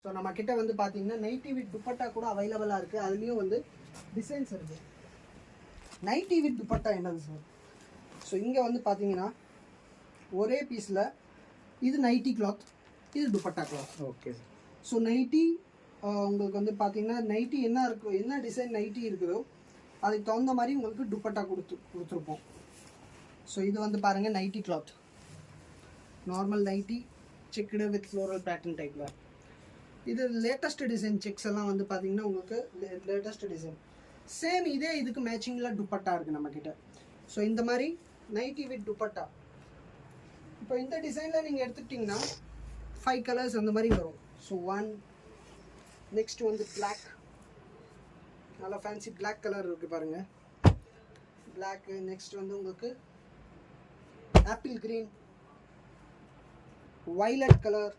So நம்ம கிட்ட வந்து பார்த்தீங்கன்னா நைட்டி வித் துப்பட்டா கூட அவைலபிளாக இருக்குது. அதுலேயும் வந்து டிசைன்ஸ் இருக்குது. நைட்டி வித் துப்பட்டா என்னது சார்? ஸோ இங்கே வந்து பார்த்தீங்கன்னா ஒரே பீஸில் இது நைட்டி கிளாத், இது dupatta cloth. Okay sir. So nighty உங்களுக்கு வந்து பார்த்தீங்கன்னா நைட்டி என்ன இருக்கும், என்ன டிசைன் நைட்டி இருக்குதோ அதுக்கு தகுந்த மாதிரி உங்களுக்கு துப்பட்டா கொடுத்துருப்போம். ஸோ இது வந்து பாருங்கள் nighty cloth, normal nighty checked with floral pattern டைப்பில். இது லேட்டஸ்ட் டிசைன் செக்ஸ் எல்லாம் வந்து பார்த்தீங்கன்னா உங்களுக்கு லேட்டஸ்ட் டிசைன். சேம் இதே இதுக்கு மேட்சிங்கில் துப்பட்டா இருக்குது நம்மக்கிட்ட. ஸோ இந்த மாதிரி நைட்டி வித் துப்பட்டா. இப்போ இந்த டிசைனில் நீங்கள் எடுத்துக்கிட்டிங்கன்னா 5 கலர்ஸ் அந்த மாதிரி வரும். ஸோ 1 நெக்ஸ்ட் வந்து பிளாக், நல்லா ஃபேன்சி பிளாக் கலர் இருக்குது பாருங்கள், பிளாக்கு. நெக்ஸ்ட் வந்து உங்களுக்கு ஆப்பிள் க்ரீன், வைலட் கலர்,